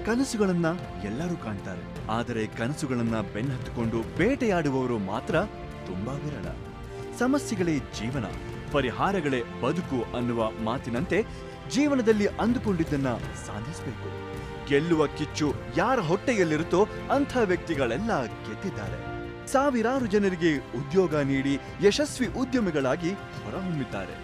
ಕನಸುಗಳನ್ನ ಎಲ್ಲರೂ ಕಾಣ್ತಾರೆ, ಆದರೆ ಕನಸುಗಳನ್ನ ಬೆನ್ನಹತ್ತಿಕೊಂಡು ಬೇಟೆಯಾಡುವವರು ಮಾತ್ರ ತುಂಬಾ ವಿರಳ. ಸಮಸ್ಯೆಗಳೇ ಜೀವನ, ಪರಿಹಾರಗಳೇ ಬದುಕು ಅನ್ನುವ ಮಾತಿನಂತೆ ಜೀವನದಲ್ಲಿ ಅಂದುಕೊಂಡಿದ್ದನ್ನ ಸಾಧಿಸಬೇಕು. ಗೆಲ್ಲುವ ಕಿಚ್ಚು ಯಾರ ಹೊಟ್ಟೆಯಲ್ಲಿರುತ್ತೋ ಅಂಥ ವ್ಯಕ್ತಿಗಳೆಲ್ಲ ಗೆದ್ದಿದ್ದಾರೆ. ಸಾವಿರಾರು ಜನರಿಗೆ ಉದ್ಯೋಗ ನೀಡಿ ಯಶಸ್ವಿ ಉದ್ಯಮಿಗಳಾಗಿ ಹೊರಹೊಮ್ಮಿದ್ದಾರೆ.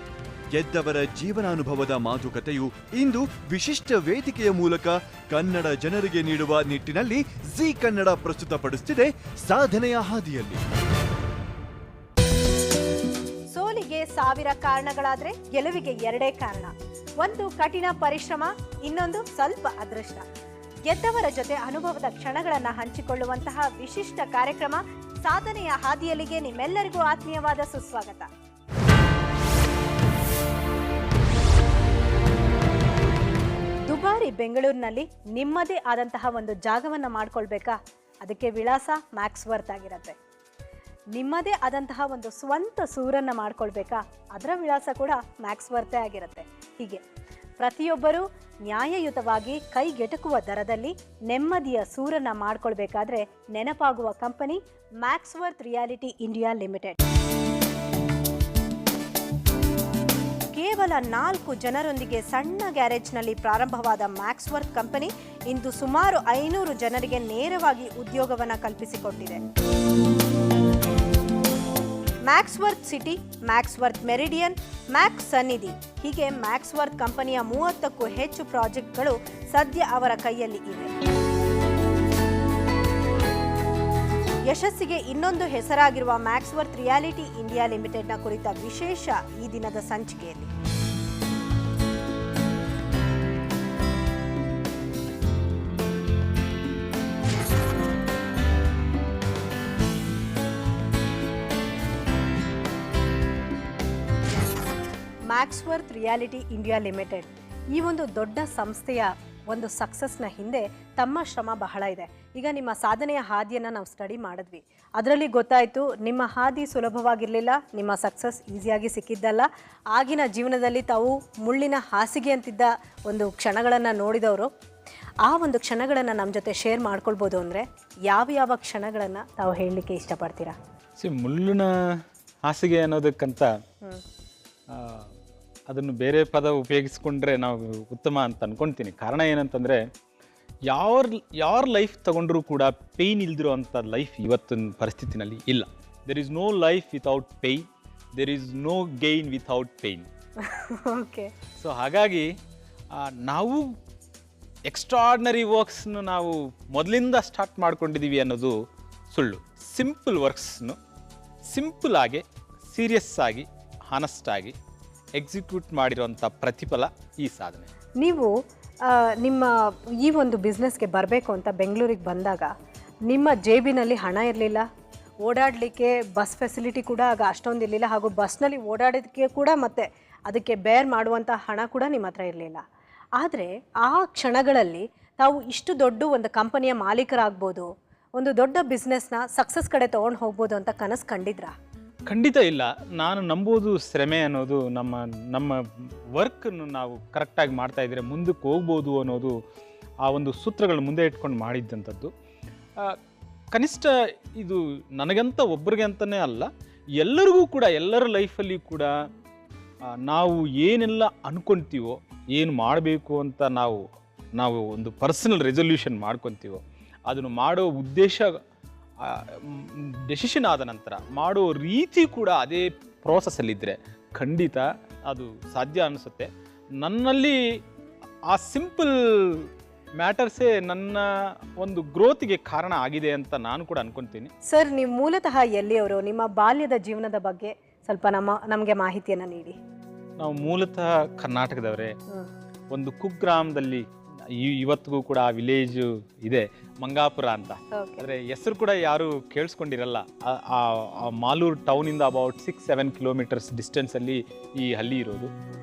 ಗೆದ್ದವರ ಜೀವನಾನುಭವದ ಮಾತುಕತೆಯು ಇಂದು ವಿಶಿಷ್ಟ ವೇದಿಕೆಯ ಮೂಲಕ ಕನ್ನಡ ಜನರಿಗೆ ನೀಡುವ ನಿಟ್ಟಿನಲ್ಲಿ ಜೀ ಕನ್ನಡ ಪ್ರಸ್ತುತಪಡಿಸುತ್ತಿದೆ ಸಾಧನೆಯ ಹಾದಿಯಲ್ಲಿ. ಸೋಲಿಗೆ ಸಾವಿರ ಕಾರಣಗಳಾದ್ರೆ ಗೆಲುವಿಗೆ ಎರಡೇ ಕಾರಣ. ಒಂದು ಕಠಿಣ ಪರಿಶ್ರಮ, ಇನ್ನೊಂದು ಸ್ವಲ್ಪ ಅದೃಷ್ಟ. ಗೆದ್ದವರ ಜೊತೆ ಅನುಭವದ ಕ್ಷಣಗಳನ್ನ ಹಂಚಿಕೊಳ್ಳುವಂತಹ ವಿಶಿಷ್ಟ ಕಾರ್ಯಕ್ರಮ ಸಾಧನೆಯ ಹಾದಿಯಲ್ಲಿಗೆ ನಿಮ್ಮೆಲ್ಲರಿಗೂ ಆತ್ಮೀಯವಾದ ಸುಸ್ವಾಗತ. ದುಬಾರಿ ಬೆಂಗಳೂರಿನಲ್ಲಿ ನಿಮ್ಮದೇ ಆದಂತಹ ಒಂದು ಜಾಗವನ್ನ ಮಾಡ್ಕೊಳ್ಬೇಕಾ? ಅದಕ್ಕೆ ವಿಳಾಸ ಮ್ಯಾಕ್ಸ್ವರ್ತ್ ಆಗಿರತ್ತೆ. ನಿಮ್ಮದೇ ಆದಂತಹ ಒಂದು ಸ್ವಂತ ಸೂರನ್ನ ಮಾಡ್ಕೊಳ್ಬೇಕಾ? ಅದರ ವಿಳಾಸ ಕೂಡ ಮ್ಯಾಕ್ಸ್ವರ್ತೇ ಆಗಿರುತ್ತೆ. ಹೀಗೆ ಪ್ರತಿಯೊಬ್ಬರೂ ನ್ಯಾಯಯುತವಾಗಿ ಕೈಗೆಟಕುವ ದರದಲ್ಲಿ ನೆಮ್ಮದಿಯ ಸೂರನ್ನ ಮಾಡ್ಕೊಳ್ಬೇಕಾದ್ರೆ ನೆನಪಾಗುವ ಕಂಪನಿ ಮ್ಯಾಕ್ಸ್ವರ್ತ್ ರಿಯಾಲಿಟಿ ಇಂಡಿಯಾ ಲಿಮಿಟೆಡ್. ಕೇವಲ 4 ಜನರೊಂದಿಗೆ ಸಣ್ಣ ಗ್ಯಾರೇಜ್ನಲ್ಲಿ ಪ್ರಾರಂಭವಾದ ಮ್ಯಾಕ್ಸ್ವರ್ತ್ ಕಂಪನಿ ಇಂದು ಸುಮಾರು 500 ಜನರಿಗೆ ನೇರವಾಗಿ ಉದ್ಯೋಗವನ್ನು ಕಲ್ಪಿಸಿಕೊಟ್ಟಿದೆ. ಮ್ಯಾಕ್ಸ್ವರ್ತ್ ಸಿಟಿ, ಮ್ಯಾಕ್ಸ್ವರ್ತ್ ಮೆರಿಡಿಯನ್, ಮ್ಯಾಕ್ಸ್ ಸನ್ನಿಧಿ ಹೀಗೆ ಮ್ಯಾಕ್ಸ್ವರ್ತ್ ಕಂಪನಿಯ 30ಕ್ಕೂ ಹೆಚ್ಚು ಪ್ರಾಜೆಕ್ಟ್ಗಳು ಸದ್ಯ ಅವರ ಕೈಯಲ್ಲಿ ಇವೆ. ಯಶಸ್ಸಿಗೆ ಇನ್ನೊಂದು ಹೆಸರಾಗಿರುವ ಮ್ಯಾಕ್ಸ್ವರ್ತ್ ರಿಯಾಲಿಟಿ ಇಂಡಿಯಾ ಲಿಮಿಟೆಡ್ನ ಕುರಿತ ವಿಶೇಷ ಈ ದಿನದ ಸಂಚಿಕೆಯಲ್ಲಿ. ಮ್ಯಾಕ್ಸ್ವರ್ತ್ ರಿಯಾಲಿಟಿ ಇಂಡಿಯಾ ಲಿಮಿಟೆಡ್ ಈ ಒಂದು ದೊಡ್ಡ ಸಂಸ್ಥೆಯ ಒಂದು ಸಕ್ಸಸ್ನ ಹಿಂದೆ ತಮ್ಮ ಶ್ರಮ ಬಹಳ ಇದೆ. ಈಗ ನಿಮ್ಮ ಸಾಧನೆಯ ಹಾದಿಯನ್ನು ನಾವು ಸ್ಟಡಿ ಮಾಡಿದ್ವಿ. ಅದರಲ್ಲಿ ಗೊತ್ತಾಯಿತು ನಿಮ್ಮ ಹಾದಿ ಸುಲಭವಾಗಿರಲಿಲ್ಲ, ನಿಮ್ಮ ಸಕ್ಸಸ್ ಈಸಿಯಾಗಿ ಸಿಕ್ಕಿದ್ದಲ್ಲ. ಆಗಿನ ಜೀವನದಲ್ಲಿ ತಾವು ಮುಳ್ಳಿನ ಹಾಸಿಗೆ ಅಂತಿದ್ದ ಒಂದು ಕ್ಷಣಗಳನ್ನು ನೋಡಿದವರು. ಆ ಒಂದು ಕ್ಷಣಗಳನ್ನು ನಮ್ಮ ಜೊತೆ ಶೇರ್ ಮಾಡ್ಕೊಳ್ಬೋದು ಅಂದರೆ ಯಾವ ಕ್ಷಣಗಳನ್ನು ತಾವು ಹೇಳಲಿಕ್ಕೆ ಇಷ್ಟಪಡ್ತೀರಾ? ಮುಳ್ಳಿನ ಹಾಸಿಗೆ ಅನ್ನೋದಕ್ಕಂತ ಅದನ್ನು ಬೇರೆ ಪದ ಉಪಯೋಗಿಸ್ಕೊಂಡ್ರೆ ನಾವು ಉತ್ತಮ ಅಂತ ಅಂದ್ಕೊಳ್ತೀನಿ. ಕಾರಣ ಏನಂತಂದರೆ ಯಾರ ಲೈಫ್ ತಗೊಂಡ್ರೂ ಕೂಡ ಪೇಯ್ನ್ ಇಲ್ದಿರೋ ಅಂಥ ಲೈಫ್ ಇವತ್ತಿನ ಪರಿಸ್ಥಿತಿನಲ್ಲಿ ಇಲ್ಲ. There is no life without pain, there is no gain without pain. Okay. So ಹಾಗಾಗಿ ನಾವು ಎಕ್ಸ್ಟ್ರಾರ್ಡಿನರಿ ವರ್ಕ್ಸ್ನು ನಾವು ಮೊದಲಿಂದ ಸ್ಟಾರ್ಟ್ ಮಾಡ್ಕೊಂಡಿದ್ದೀವಿ ಅನ್ನೋದು ಸುಳ್ಳು. ಸಿಂಪಲ್ ವರ್ಕ್ಸ್ನು ಸಿಂಪಲ್ ಆಗಿ, ಸೀರಿಯಸ್ ಆಗಿ, ಹಾನೆಸ್ಟಾಗಿ ಎಕ್ಸಿಕ್ಯೂಟ್ ಮಾಡಿರೋಂಥ ಪ್ರತಿಫಲ ಈ ಸಾಧನೆ. ನೀವು ನಿಮ್ಮ ಈ ಒಂದು ಬಿಸ್ನೆಸ್ಗೆ ಬರಬೇಕು ಅಂತ ಬೆಂಗಳೂರಿಗೆ ಬಂದಾಗ ನಿಮ್ಮ ಜೇಬಿನಲ್ಲಿ ಹಣ ಇರಲಿಲ್ಲ, ಓಡಾಡಲಿಕ್ಕೆ ಬಸ್ ಫೆಸಿಲಿಟಿ ಕೂಡ ಆಗ ಅಷ್ಟೊಂದು ಇರಲಿಲ್ಲ, ಹಾಗೂ ಬಸ್ನಲ್ಲಿ ಓಡಾಡೋದಕ್ಕೆ ಕೂಡ ಮತ್ತು ಅದಕ್ಕೆ ಬೇರ್ ಮಾಡುವಂಥ ಹಣ ಕೂಡ ನಿಮ್ಮ ಹತ್ರ ಇರಲಿಲ್ಲ. ಆದರೆ ಆ ಕ್ಷಣಗಳಲ್ಲಿ ತಾವು ಇಷ್ಟು ದೊಡ್ಡ ಒಂದು ಕಂಪನಿಯ ಮಾಲೀಕರಾಗ್ಬೋದು, ಒಂದು ದೊಡ್ಡ ಬಿಸ್ನೆಸ್ನ ಸಕ್ಸಸ್ ಕಡೆ ತೊಗೊಂಡು ಹೋಗ್ಬೋದು ಅಂತ ಕನಸು ಕಂಡಿದ್ರಾ? ಖಂಡಿತ ಇಲ್ಲ. ನಾನು ನಂಬೋದು ಶ್ರಮೆ ಅನ್ನೋದು ನಮ್ಮ ವರ್ಕನ್ನು ನಾವು ಕರೆಕ್ಟಾಗಿ ಮಾಡ್ತಾಯಿದ್ರೆ ಮುಂದಕ್ಕೆ ಹೋಗ್ಬೋದು ಅನ್ನೋದು ಆ ಒಂದು ಸೂತ್ರಗಳು ಮುಂದೆ ಇಟ್ಕೊಂಡು ಮಾಡಿದ್ದಂಥದ್ದು. ಕನಿಷ್ಠ ಇದು ನನಗಂತ ಒಬ್ಬರಿಗೆ ಅಂತಲೇ ಅಲ್ಲ, ಎಲ್ಲರಿಗೂ ಕೂಡ, ಎಲ್ಲರ ಲೈಫಲ್ಲಿ ಕೂಡ ನಾವು ಏನೆಲ್ಲ ಅಂದ್ಕೊಳ್ತೀವೋ, ಏನು ಮಾಡಬೇಕು ಅಂತ ನಾವು ಒಂದು ಪರ್ಸನಲ್ ರೆಸೊಲ್ಯೂಷನ್ ಮಾಡ್ಕೊತೀವೋ, ಅದನ್ನು ಮಾಡೋ ಉದ್ದೇಶ ಡೆಸಿಷನ್ ಆದ ನಂತರ ಮಾಡೋ ರೀತಿ ಕೂಡ ಅದೇ ಪ್ರೋಸೆಸ್ಸಲ್ಲಿದ್ದರೆ ಖಂಡಿತ ಅದು ಸಾಧ್ಯ ಅನಿಸುತ್ತೆ. ನನ್ನಲ್ಲಿ ಆ ಸಿಂಪಲ್ ಮ್ಯಾಟರ್ಸೇ ನನ್ನ ಒಂದು ಗ್ರೋತಿಗೆ ಕಾರಣ ಆಗಿದೆ ಅಂತ ನಾನು ಕೂಡ ಅನ್ಕೊತೀನಿ. ಸರ್, ನೀವು ಮೂಲತಃ ಎಲ್ಲಿಯವರು? ನಿಮ್ಮ ಬಾಲ್ಯದ ಜೀವನದ ಬಗ್ಗೆ ಸ್ವಲ್ಪ ನಮಗೆ ಮಾಹಿತಿಯನ್ನು ನೀಡಿ. ನಾವು ಮೂಲತಃ ಕರ್ನಾಟಕದವರೇ. ಒಂದು ಕುಗ್ರಾಮದಲ್ಲಿ ಇವತ್ತಿಗೂ ಕೂಡ ಆ ವಿಲೇಜು ಇದೆ, ಮಂಗಾಪುರ ಅಂತ. ಆದರೆ ಹೆಸರು ಕೂಡ ಯಾರು ಕೇಳಿಸ್ಕೊಂಡಿರಲ್ಲ. ಆ ಮಾಲೂರು ಟೌನಿಂದ ಅಬೌಟ್ 6-7 ಕಿಲೋಮೀಟರ್ಸ್ ಡಿಸ್ಟೆನ್ಸಲ್ಲಿ ಈ ಹಳ್ಳಿ ಇರೋದು.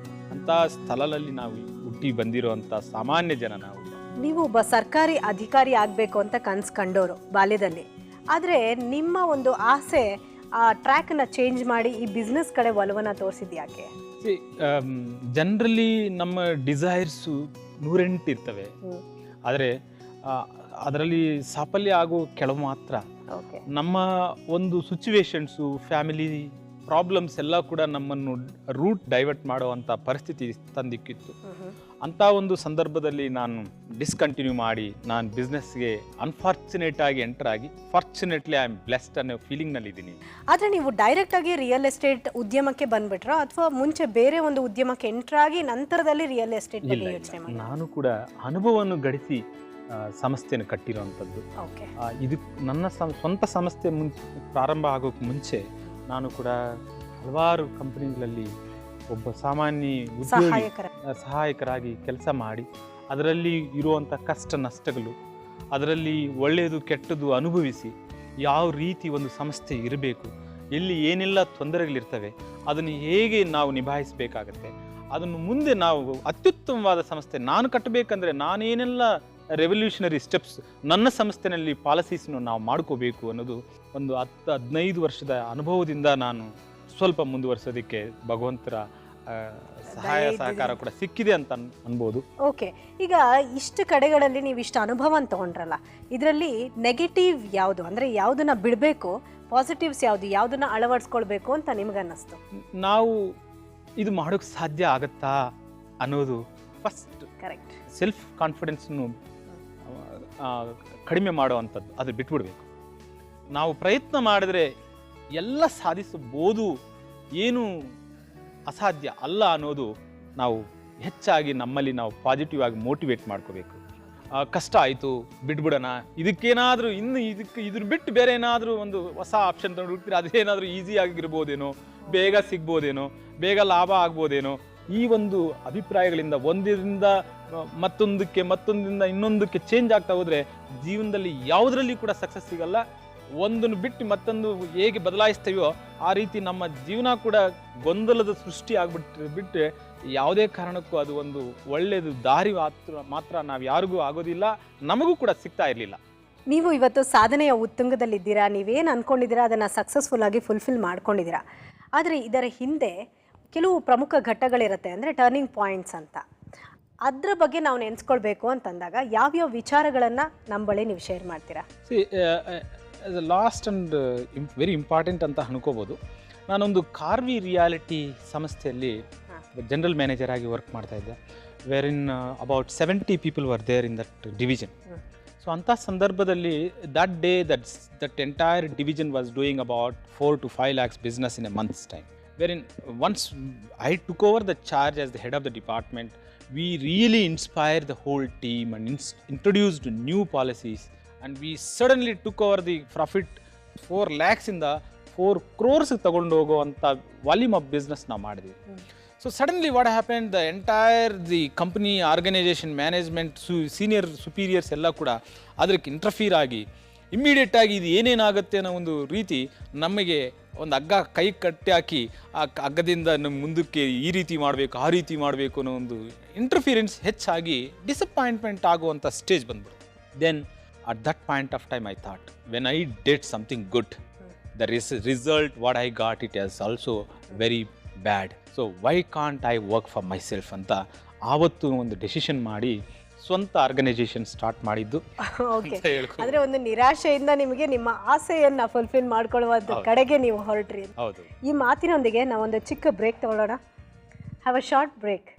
ಅಂಥ ಸ್ಥಳದಲ್ಲಿ ನಾವು ಹುಟ್ಟಿ ಬಂದಿರೋಂಥ ಸಾಮಾನ್ಯ ಜನ ನಾವು. ನೀವು ಒಬ್ಬ ಸರ್ಕಾರಿ ಅಧಿಕಾರಿ ಆಗಬೇಕು ಅಂತ ಕನಸು ಕಂಡೋರು ಬಾಲ್ಯದಲ್ಲಿ. ಆದರೆ ನಿಮ್ಮ ಒಂದು ಆಸೆ ಆ ಟ್ರ್ಯಾಕನ್ನು ಚೇಂಜ್ ಮಾಡಿ ಈ ಬಿಸ್ನೆಸ್ ಕಡೆ ಒಲವನ್ನು ತೋರಿಸಿದ್ಯಾಕೆ? ಜನರಲಿ ನಮ್ಮ ಡಿಸೈರ್ಸು 108 ಇರ್ತವೆ. ಆದರೆ ಅದರಲ್ಲಿ ಸಾಫಲ್ಯ ಆಗೋ ಕೆಲವು ಮಾತ್ರ. ಓಕೆ. ನಮ್ಮ ಒಂದು ಸಿಚುವೇಶನ್ಸು, ಫ್ಯಾಮಿಲಿ ಪ್ರಾಬ್ಲಮ್ಸ್ ಎಲ್ಲ ಕೂಡ ನಮ್ಮನ್ನು ರೂಟ್ ಡೈವರ್ಟ್ ಮಾಡುವಂಥ ಪರಿಸ್ಥಿತಿ ತಂದಿಕ್ಕಿತ್ತು. ಅಂಥ ಒಂದು ಸಂದರ್ಭದಲ್ಲಿ ನಾನು ಡಿಸ್ಕಂಟಿನ್ಯೂ ಮಾಡಿ ನಾನು ಬಿಸ್ನೆಸ್ಗೆ ಅನ್ಫಾರ್ಚುನೇಟ್ ಆಗಿ ಎಂಟರ್ ಆಗಿ ಫಾರ್ಚುನೇಟ್ಲಿ ಐ ಆಮ್ ಬ್ಲೆಸ್ಡ್ ಅನ್ನೋ ಫೀಲಿಂಗ್ನಲ್ಲಿದ್ದೀನಿ. ಆದರೆ ನೀವು ಡೈರೆಕ್ಟಾಗಿ ರಿಯಲ್ ಎಸ್ಟೇಟ್ ಉದ್ಯಮಕ್ಕೆ ಬಂದ್ಬಿಟ್ರಾ ಅಥವಾ ಮುಂಚೆ ಬೇರೆ ಒಂದು ಉದ್ಯಮಕ್ಕೆ ಎಂಟರ್ ಆಗಿ ನಂತರದಲ್ಲಿ ರಿಯಲ್ ಎಸ್ಟೇಟ್ ಬಗ್ಗೆ ಯೋಚನೆ ಮಾಡಿ? ನಾನು ಕೂಡ ಅನುಭವವನ್ನು ಗಳಿಸಿ ಸಂಸ್ಥೆಯನ್ನು ಕಟ್ಟಿರುವಂಥದ್ದು. ಓಕೆ. ಇದು ನನ್ನ ಸ್ವಂತ ಸಂಸ್ಥೆ ಪ್ರಾರಂಭ ಆಗೋಕ್ಕೆ ಮುಂಚೆ ನಾನು ಕೂಡ ಹಲವಾರು ಕಂಪನಿಗಳಲ್ಲಿ ಒಬ್ಬ ಸಾಮಾನ್ಯ ಉದ್ಯೋಗಿ ಸಹಾಯಕರಾಗಿ ಕೆಲಸ ಮಾಡಿ ಅದರಲ್ಲಿ ಇರುವಂಥ ಕಷ್ಟ ನಷ್ಟಗಳು, ಅದರಲ್ಲಿ ಒಳ್ಳೆಯದು ಕೆಟ್ಟದ್ದು ಅನುಭವಿಸಿ ಯಾವ ರೀತಿ ಒಂದು ಸಂಸ್ಥೆ ಇರಬೇಕು, ಎಲ್ಲಿ ಏನೆಲ್ಲ ತೊಂದರೆಗಳಿರ್ತವೆ, ಅದನ್ನು ಹೇಗೆ ನಾವು ನಿಭಾಯಿಸಬೇಕಾಗತ್ತೆ, ಅದನ್ನು ಮುಂದೆ ನಾವು ಅತ್ಯುತ್ತಮವಾದ ಸಂಸ್ಥೆ ನಾನು ಕಟ್ಟಬೇಕಂದ್ರೆ ನಾನೇನೆಲ್ಲ ರೆವಲ್ಯೂಷನರಿ ಸ್ಟೆಪ್ಸ್ ನನ್ನ ಸಂಸ್ಥೆಯಲ್ಲಿ ಪಾಲಿಸೀಸ್ನು ನಾವು ಮಾಡ್ಕೋಬೇಕು ಅನ್ನೋದು ಒಂದು 10-15 ವರ್ಷದ ಅನುಭವದಿಂದ ನಾನು ಸ್ವಲ್ಪ ಮುಂದುವರಿಸೋದಕ್ಕೆ ಭಗವಂತರ ಸಹಾಯ ಸಹಕಾರ ಕೂಡ ಸಿಕ್ಕಿದೆ ಅಂತ ಅನ್ಬೋದು. ಓಕೆ. ಈಗ ಇಷ್ಟು ಕಡೆಗಳಲ್ಲಿ ನೀವು ಇಷ್ಟು ಅನುಭವ ತಗೊಂಡ್ರಲ್ಲ, ಇದರಲ್ಲಿ ನೆಗೆಟಿವ್ ಯಾವುದು, ಅಂದರೆ ಯಾವುದನ್ನ ಬಿಡಬೇಕು, ಪಾಸಿಟಿವ್ಸ್ ಯಾವುದು, ಯಾವುದನ್ನ ಅಳವಡಿಸ್ಕೊಳ್ಬೇಕು ಅಂತ ನಿಮ್ಗನ್ನಿಸ್ತು? ನಾವು ಇದು ಮಾಡೋಕ್ಕೆ ಸಾಧ್ಯ ಆಗತ್ತಾ ಅನ್ನೋದು ಫಸ್ಟ್. ಕರೆಕ್ಟ್. ಸೆಲ್ಫ್ ಕಾನ್ಫಿಡೆನ್ಸ್ನು ಕಡಿಮೆ ಮಾಡುವಂಥದ್ದು, ಅದು ಬಿಟ್ಬಿಡ್ಬೇಕು. ನಾವು ಪ್ರಯತ್ನ ಮಾಡಿದ್ರೆ ಎಲ್ಲ ಸಾಧಿಸಬಹುದು, ಏನು ಅಸಾಧ್ಯ ಅಲ್ಲ ಅನ್ನೋದು ನಾವು ಹೆಚ್ಚಾಗಿ ನಮ್ಮಲ್ಲಿ ನಾವು ಪಾಸಿಟಿವ್ ಆಗಿ ಮೋಟಿವೇಟ್ ಮಾಡ್ಕೋಬೇಕು. ಕಷ್ಟ ಆಯಿತು ಬಿಟ್ಬಿಡೋಣ, ಇದಕ್ಕೇನಾದರೂ ಇದ್ರ ಬಿಟ್ಟು ಬೇರೆ ಏನಾದರೂ ಒಂದು ಹೊಸ ಆಪ್ಷನ್ ತಗೊಂಡು ಹುಡುಕ್ತೀರ, ಅದೇನಾದರೂ ಈಸಿ ಆಗಿರ್ಬೋದೇನೋ, ಬೇಗ ಸಿಗ್ಬೋದೇನೋ, ಬೇಗ ಲಾಭ ಆಗ್ಬೋದೇನೋ, ಈ ಒಂದು ಅಭಿಪ್ರಾಯಗಳಿಂದ ಒಂದರಿಂದ ಮತ್ತೊಂದರಿಂದ ಇನ್ನೊಂದಕ್ಕೆ ಚೇಂಜ್ ಆಗ್ತಾ ಹೋದರೆ ಜೀವನದಲ್ಲಿ ಯಾವುದರಲ್ಲಿ ಕೂಡ ಸಕ್ಸಸ್ ಸಿಗಲ್ಲ. ಒಂದನ್ನು ಬಿಟ್ಟು ಮತ್ತೊಂದು ಹೇಗೆ ಬದಲಾಯಿಸ್ತೇವೋ ಆ ರೀತಿ ನಮ್ಮ ಜೀವನ ಕೂಡ ಗೊಂದಲದ ಸೃಷ್ಟಿ ಬಿಟ್ಟರೆ ಯಾವುದೇ ಕಾರಣಕ್ಕೂ ಅದು ಒಂದು ಒಳ್ಳೆಯದು ದಾರಿ ಮಾತ್ರ ನಾವು ಯಾರಿಗೂ ಆಗೋದಿಲ್ಲ, ನಮಗೂ ಕೂಡ ಸಿಗ್ತಾ ಇರಲಿಲ್ಲ. ನೀವು ಇವತ್ತು ಸಾಧನೆಯ ಉತ್ತುಂಗದಲ್ಲಿದ್ದೀರಾ, ನೀವೇನು ಅಂದ್ಕೊಂಡಿದ್ದೀರಾ ಅದನ್ನು ಸಕ್ಸಸ್ಫುಲ್ ಆಗಿ ಫುಲ್ಫಿಲ್ ಮಾಡ್ಕೊಂಡಿದ್ದೀರಾ. ಆದರೆ ಇದರ ಹಿಂದೆ ಕೆಲವು ಪ್ರಮುಖ ಘಟ್ಟಗಳಿರುತ್ತೆ, ಅಂದರೆ ಟರ್ನಿಂಗ್ ಪಾಯಿಂಟ್ಸ್ ಅಂತ. ಅದರ ಬಗ್ಗೆ ನಾವು ನೆನೆಸ್ಕೊಳ್ಬೇಕು ಅಂತಂದಾಗ ಯಾವ್ಯಾವ ವಿಚಾರಗಳನ್ನು ನಮ್ಮ ಬಳಿ ನೀವು ಶೇರ್ ಮಾಡ್ತೀರಾ? ಲಾಸ್ಟ್ ಆ್ಯಂಡ್ ವೆರಿ ಇಂಪಾರ್ಟೆಂಟ್ ಅಂತ ಅನ್ಕೋಬೋದು. ನಾನೊಂದು ಕಾರ್ವಿ ರಿಯಾಲಿಟಿ ಸಂಸ್ಥೆಯಲ್ಲಿ ಜನರಲ್ ಮ್ಯಾನೇಜರ್ ಆಗಿ ವರ್ಕ್ ಮಾಡ್ತಾ ಇದ್ದೆ. Where in about 70 people were there in that division. So ಅಂಥ ಸಂದರ್ಭದಲ್ಲಿ that entire division was doing about 4 to 5 lakhs business in a month's time. Wherein once I took over the charge as the head of the department, we really inspired the whole team and introduced new policies, and we suddenly took over the profit 4 lakhs in the 4 crores ತಗೊಂಡು ಹೋಗುವಂಥ volume of business ನಾವು ಮಾಡಿದ್ವಿ. So suddenly what happen, the company organisation management senior superiors ಎಲ್ಲ ಕೂಡ ಅದಕ್ಕೆ ಇಂಟರ್ಫೀರ್ ಆಗಿ immediate ಆಗಿ ಇದು ಏನೇನಾಗುತ್ತೆ ಅನ್ನೋ ಒಂದು ರೀತಿ ನಮಗೆ ಒಂದು ಹಗ್ಗ ಕೈ ಕಟ್ಟಿ ಹಾಕಿ ಆ ಹಗ್ಗದಿಂದ ನಮ್ಮ ಮುಂದಕ್ಕೆ ಈ ರೀತಿ ಮಾಡಬೇಕು ಆ ರೀತಿ ಮಾಡಬೇಕು ಅನ್ನೋ ಒಂದು ಇಂಟರ್ಫಿರೆನ್ಸ್ ಹೆಚ್ಚಾಗಿ ಡಿಸಪಾಯಿಂಟ್ಮೆಂಟ್ ಆಗುವಂಥ ಸ್ಟೇಜ್ ಬಂದ್ಬಿಡ್ತು. Then at that point of time I thought, when I did something good, the result what I got it as also very bad. So why can't I work for myself ಅಂತ ಆವತ್ತು ಒಂದು decision ಮಾಡಿ ಸ್ವಂತ organisation start ಮಾಡಿದ್ದು. Okay. ಅಂದರೆ ಒಂದು ನಿರಾಶೆಯಿಂದ ನಿಮಗೆ ನಿಮ್ಮ ಆಸೆಯನ್ನು ಫುಲ್ಫಿಲ್ ಮಾಡ್ಕೊಳ್ಳುವಂಥ ಕಡೆಗೆ ನೀವು ಹೊರಟ್ರಿ. ಹೌದು. ಈ ಮಾತಿನೊಂದಿಗೆ ನಾವೊಂದು ಚಿಕ್ಕ ಬ್ರೇಕ್ ತಗೊಳ್ಳೋಣ. Have a short break.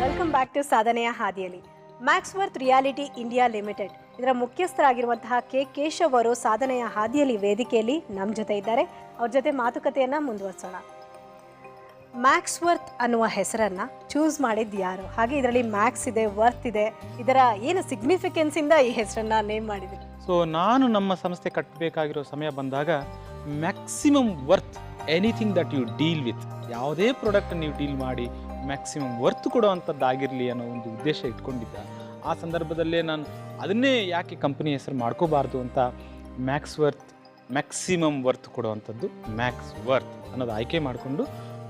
Welcome back to ಸಾಧನೆಯ ಹಾದಿಯಲ್ಲಿ. ಮ್ಯಾಕ್ಸ್ವರ್ತ್ ರಿಯಾಲಿಟಿ ಇಂಡಿಯಾ ಲಿಮಿಟೆಡ್ ಇದರ ಮುಖ್ಯಸ್ಥರಾಗಿರುವಂತಹ ಕೇಶವ್ ಅವರು ಸಾಧನೆಯ ಹಾದಿಯಲ್ಲಿ ವೇದಿಕೆಯಲ್ಲಿ ನಮ್ಮ ಜೊತೆ ಇದ್ದಾರೆ. ಅವ್ರ ಜೊತೆ ಮಾತುಕತೆಯನ್ನು ಮುಂದುವರಿಸೋಣ. ಮ್ಯಾಕ್ಸ್ವರ್ತ್ ಅನ್ನುವ ಹೆಸರನ್ನು ಚೂಸ್ ಮಾಡಿದ್ದು ಯಾರು, ಹಾಗೆ ಇದರಲ್ಲಿ ಮ್ಯಾಕ್ಸ್ ಇದೆ, ವರ್ತ್ ಇದೆ, ಇದರ ಏನು ಸಿಗ್ನಿಫಿಕೆನ್ಸಿಂದ ಈ ಹೆಸರನ್ನು ನೇಮ್ ಮಾಡಿದ್ರಿ? ಸೊ ನಾನು ನಮ್ಮ ಸಂಸ್ಥೆ ಕಟ್ಟಬೇಕಾಗಿರೋ ಸಮಯ ಬಂದಾಗ maximum worth anything that you deal with, ಯಾವುದೇ ಪ್ರಾಡಕ್ಟ್ ನೀವು ಡೀಲ್ ಮಾಡಿ ಮ್ಯಾಕ್ಸಿಮಮ್ ವರ್ತ್ ಕೊಡುವಂಥದ್ದಾಗಿರಲಿ ಅನ್ನೋ ಒಂದು ಉದ್ದೇಶ ಇಟ್ಕೊಂಡಿದ್ದ. ಆ ಸಂದರ್ಭದಲ್ಲೇ ನಾನು ಅದನ್ನೇ ಯಾಕೆ ಕಂಪನಿ ಹೆಸರು ಮಾಡ್ಕೋಬಾರ್ದು ಅಂತ ಮ್ಯಾಕ್ಸಿಮಮ್ ವರ್ತ್ ಕೊಡುವಂಥದ್ದು ಮ್ಯಾಕ್ಸ್ ವರ್ತ್ ಅನ್ನೋದು ಆಯ್ಕೆ ಮಾಡಿಕೊಂಡು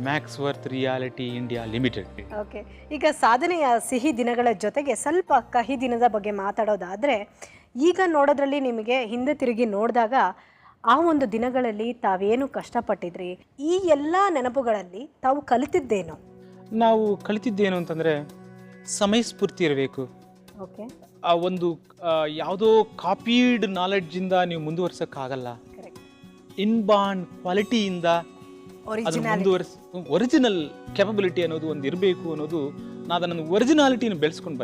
ಮ್ಯಾಕ್ಸ್ವರ್ತ್ ರಿಯಾಲಿಟಿ ಇಂಡಿಯಾ ಲಿಮಿಟೆಡ್. ಓಕೆ. ಈಗ ಸಾಧನೆಯ ಸಿಹಿ ದಿನಗಳ ಜೊತೆಗೆ ಸ್ವಲ್ಪ ಕಹಿ ದಿನದ ಬಗ್ಗೆ ಮಾತಾಡೋದಾದರೆ, ಈಗ ನೋಡೋದ್ರಲ್ಲಿ ನಿಮಗೆ ಹಿಂದೆ ತಿರುಗಿ ನೋಡಿದಾಗ ಆ ಒಂದು ದಿನಗಳಲ್ಲಿ ತಾವೇನು ಕಷ್ಟಪಟ್ಟಿದ್ರಿ, ಈ ಎಲ್ಲ ನೆನಪುಗಳಲ್ಲಿ ತಾವು ಕಲಿತಿದ್ದೇನು? ನಾವು ಕಲಿತಿದ್ದೇನು ಅಂತಂದರೆ ಸಮಯಸ್ಫೂರ್ತಿ ಇರಬೇಕು. ಓಕೆ, ಆ ಒಂದು ಯಾವುದೋ ಕಾಪೀಡ್ ನಾಲೆಡ್ಜಿಂದ ನೀವು ಮುಂದುವರ್ಸೋಕ್ಕಾಗಲ್ಲ. ಕರೆಕ್ಟ್. ಇನ್ಬಾರ್ನ್ ಕ್ವಾಲಿಟಿಯಿಂದ ಅದನ್ನು ಒರಿಜಿನಲ್ ಕೆಪಬಿಲಿಟಿ ಅನ್ನೋದು ಒಂದು ಇರಬೇಕು ಅನ್ನೋದು, ನಾನು ನನ್ನ ಒರಿಜಿನಾಲಿಟಿನ ಬೆಳೆಸ್ಕೊಂಡು